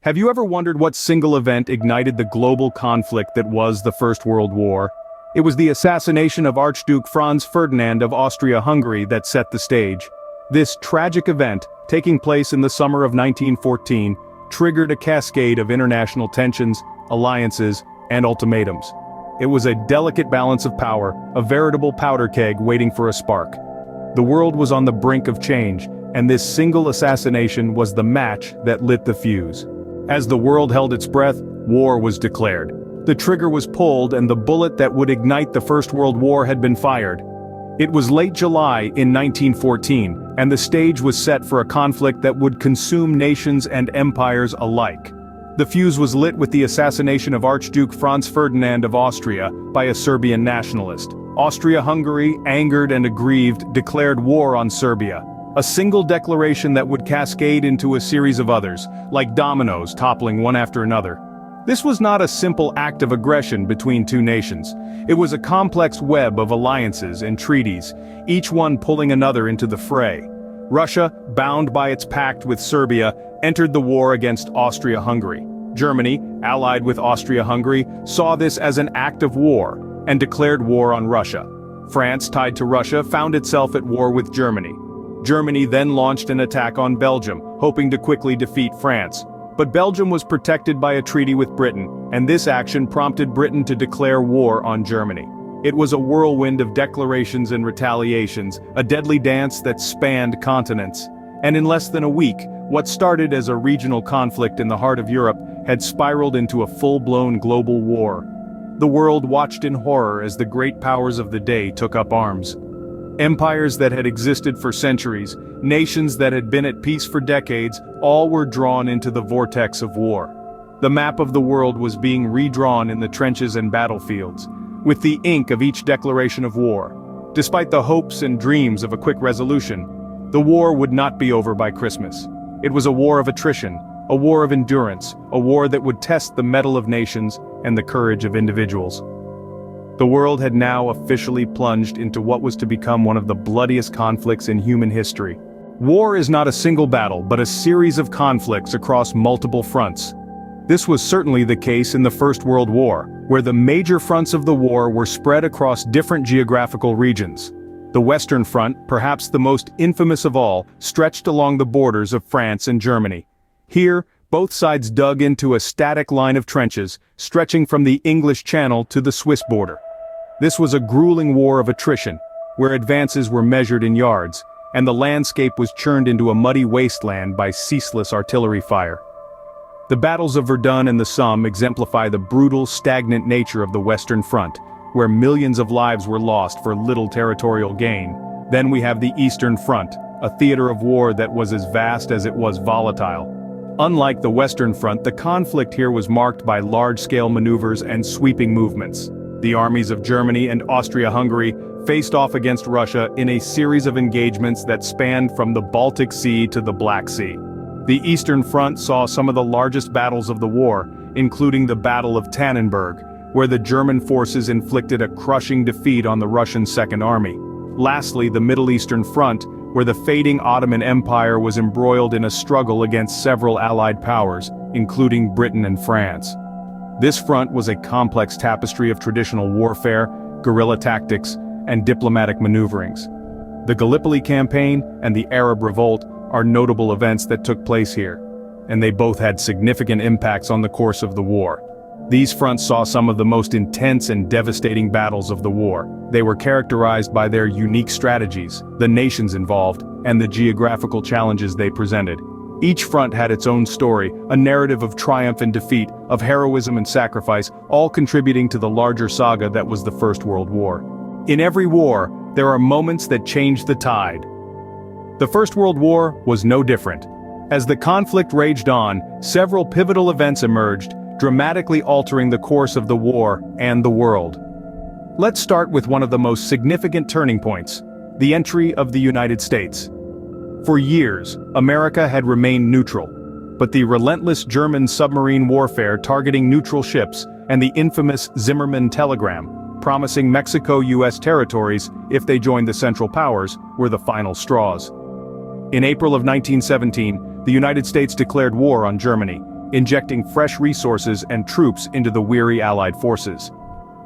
Have you ever wondered what single event ignited the global conflict that was the First World War? It was the assassination of Archduke Franz Ferdinand of Austria-Hungary that set the stage. This tragic event, taking place in the summer of 1914, triggered a cascade of international tensions, alliances, and ultimatums. It was a delicate balance of power, a veritable powder keg waiting for a spark. The world was on the brink of change, and this single assassination was the match that lit the fuse. As the world held its breath, war was declared. The trigger was pulled and the bullet that would ignite the First World War had been fired. It was late July in 1914, and the stage was set for a conflict that would consume nations and empires alike. The fuse was lit with the assassination of Archduke Franz Ferdinand of Austria by a Serbian nationalist. Austria-Hungary, angered and aggrieved, declared war on Serbia. A single declaration that would cascade into a series of others, like dominoes toppling one after another. This was not a simple act of aggression between two nations. It was a complex web of alliances and treaties, each one pulling another into the fray. Russia, bound by its pact with Serbia, entered the war against Austria-Hungary. Germany, allied with Austria-Hungary, saw this as an act of war, and declared war on Russia. France, tied to Russia, found itself at war with Germany. Germany then launched an attack on Belgium, hoping to quickly defeat France. But Belgium was protected by a treaty with Britain, and this action prompted Britain to declare war on Germany. It was a whirlwind of declarations and retaliations, a deadly dance that spanned continents. And in less than a week, what started as a regional conflict in the heart of Europe had spiraled into a full-blown global war. The world watched in horror as the great powers of the day took up arms. Empires that had existed for centuries, nations that had been at peace for decades, all were drawn into the vortex of war. The map of the world was being redrawn in the trenches and battlefields, with the ink of each declaration of war. Despite the hopes and dreams of a quick resolution, the war would not be over by Christmas. It was a war of attrition, a war of endurance, a war that would test the mettle of nations and the courage of individuals. The world had now officially plunged into what was to become one of the bloodiest conflicts in human history. War is not a single battle, but a series of conflicts across multiple fronts. This was certainly the case in the First World War, where the major fronts of the war were spread across different geographical regions. The Western Front, perhaps the most infamous of all, stretched along the borders of France and Germany. Here, both sides dug into a static line of trenches, stretching from the English Channel to the Swiss border. This was a grueling war of attrition, where advances were measured in yards, and the landscape was churned into a muddy wasteland by ceaseless artillery fire. The battles of Verdun and the Somme exemplify the brutal, stagnant nature of the Western Front, where millions of lives were lost for little territorial gain. Then we have the Eastern Front, a theater of war that was as vast as it was volatile. Unlike the Western Front, the conflict here was marked by large-scale maneuvers and sweeping movements. The armies of Germany and Austria-Hungary faced off against Russia in a series of engagements that spanned from the Baltic Sea to the Black Sea. The Eastern Front saw some of the largest battles of the war, including the Battle of Tannenberg, where the German forces inflicted a crushing defeat on the Russian Second Army. Lastly, the Middle Eastern Front, where the fading Ottoman Empire was embroiled in a struggle against several Allied powers, including Britain and France. This front was a complex tapestry of traditional warfare, guerrilla tactics, and diplomatic maneuverings. The Gallipoli Campaign and the Arab Revolt are notable events that took place here, and they both had significant impacts on the course of the war. These fronts saw some of the most intense and devastating battles of the war. They were characterized by their unique strategies, the nations involved, and the geographical challenges they presented. Each front had its own story, a narrative of triumph and defeat, of heroism and sacrifice, all contributing to the larger saga that was the First World War. In every war, there are moments that change the tide. The First World War was no different. As the conflict raged on, several pivotal events emerged, dramatically altering the course of the war and the world. Let's start with one of the most significant turning points, the entry of the United States. For years, America had remained neutral, but the relentless German submarine warfare targeting neutral ships and the infamous Zimmermann telegram, promising Mexico U.S. territories if they joined the Central Powers, were the final straws. In April of 1917, the United States declared war on Germany. injecting fresh resources and troops into the weary Allied forces.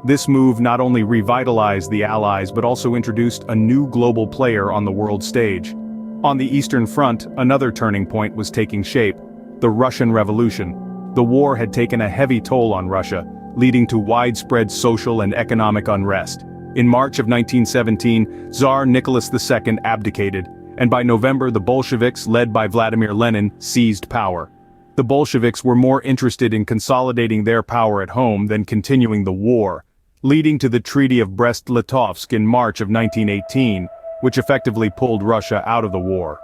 This move not only revitalized the Allies but also introduced a new global player on the world stage. On the Eastern Front, another turning point was taking shape: the Russian Revolution. The war had taken a heavy toll on Russia, leading to widespread social and economic unrest. In March of 1917, Tsar Nicholas II abdicated, and by November the Bolsheviks, led by Vladimir Lenin, seized power. The Bolsheviks were more interested in consolidating their power at home than continuing the war, leading to the Treaty of Brest-Litovsk in March of 1918, which effectively pulled Russia out of the war.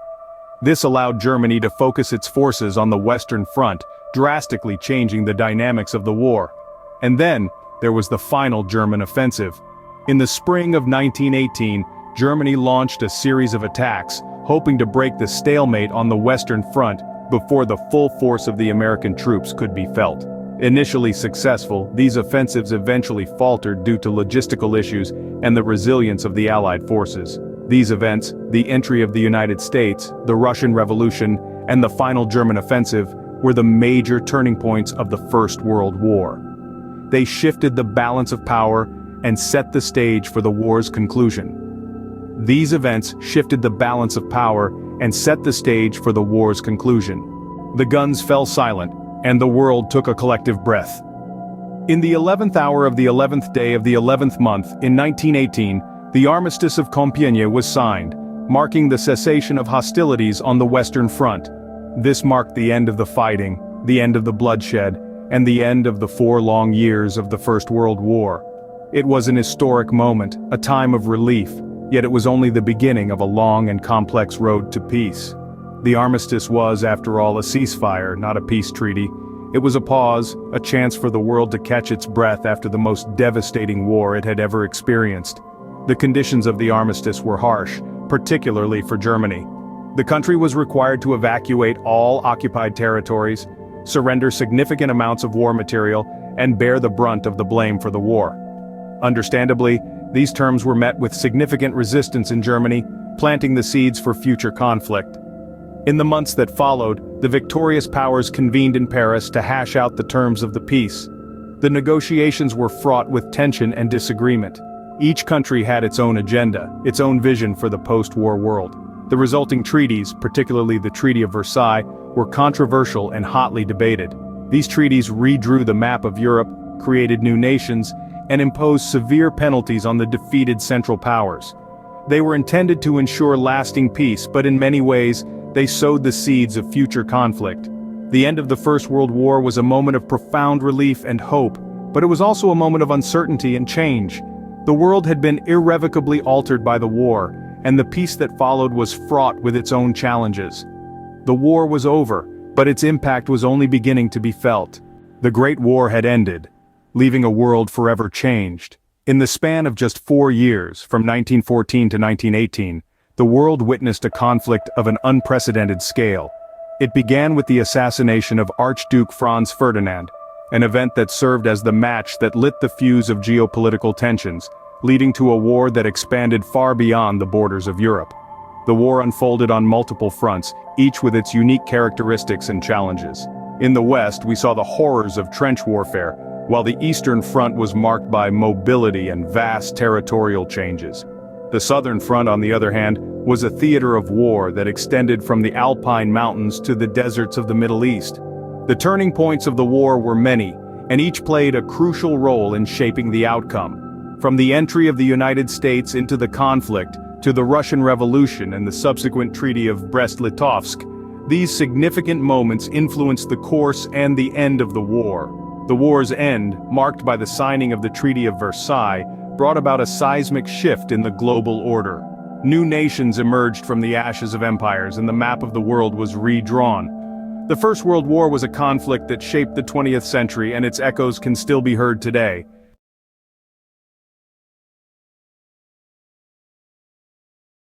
This allowed Germany to focus its forces on the Western Front, drastically changing the dynamics of the war. And then, there was the final German offensive. In the spring of 1918, Germany launched a series of attacks, hoping to break the stalemate on the Western Front before the full force of the American troops could be felt. Initially successful, these offensives eventually faltered due to logistical issues and the resilience of the Allied forces. These events, the entry of the United States, the Russian Revolution, and the final German offensive, were the major turning points of the First World War. They shifted the balance of power and set the stage for the war's conclusion. These events shifted the balance of power and set the stage for the war's conclusion. The guns fell silent, and the world took a collective breath. In the 11th hour of the 11th day of the 11th month, in 1918, the Armistice of Compiègne was signed, marking the cessation of hostilities on the Western Front. This marked the end of the fighting, the end of the bloodshed, and the end of the 4 long years of the First World War. It was an historic moment, a time of relief, yet it was only the beginning of a long and complex road to peace. The armistice was, after all, a ceasefire, not a peace treaty. It was a pause, a chance for the world to catch its breath after the most devastating war it had ever experienced. The conditions of the armistice were harsh, particularly for Germany. The country was required to evacuate all occupied territories, surrender significant amounts of war material, and bear the brunt of the blame for the war. Understandably, these terms were met with significant resistance in Germany, planting the seeds for future conflict. In the months that followed, the victorious powers convened in Paris to hash out the terms of the peace. The negotiations were fraught with tension and disagreement. Each country had its own agenda, its own vision for the post-war world. The resulting treaties, particularly the Treaty of Versailles, were controversial and hotly debated. These treaties redrew the map of Europe, created new nations, and imposed severe penalties on the defeated Central Powers. They were intended to ensure lasting peace, but in many ways, they sowed the seeds of future conflict. The end of the First World War was a moment of profound relief and hope, but it was also a moment of uncertainty and change. The world had been irrevocably altered by the war, and the peace that followed was fraught with its own challenges. The war was over, but its impact was only beginning to be felt. The Great War had ended, leaving a world forever changed. In the span of just 4 years, from 1914 to 1918, the world witnessed a conflict of an unprecedented scale. It began with the assassination of Archduke Franz Ferdinand, an event that served as the match that lit the fuse of geopolitical tensions, leading to a war that expanded far beyond the borders of Europe. The war unfolded on multiple fronts, each with its unique characteristics and challenges. In the West, we saw the horrors of trench warfare, while the Eastern Front was marked by mobility and vast territorial changes. The Southern Front, on the other hand, was a theater of war that extended from the Alpine mountains to the deserts of the Middle East. The turning points of the war were many, and each played a crucial role in shaping the outcome. From the entry of the United States into the conflict, to the Russian Revolution and the subsequent Treaty of Brest-Litovsk, these significant moments influenced the course and the end of the war. The war's end, marked by the signing of the Treaty of Versailles, brought about a seismic shift in the global order. New nations emerged from the ashes of empires, and the map of the world was redrawn. The First World War was a conflict that shaped the 20th century, and its echoes can still be heard today.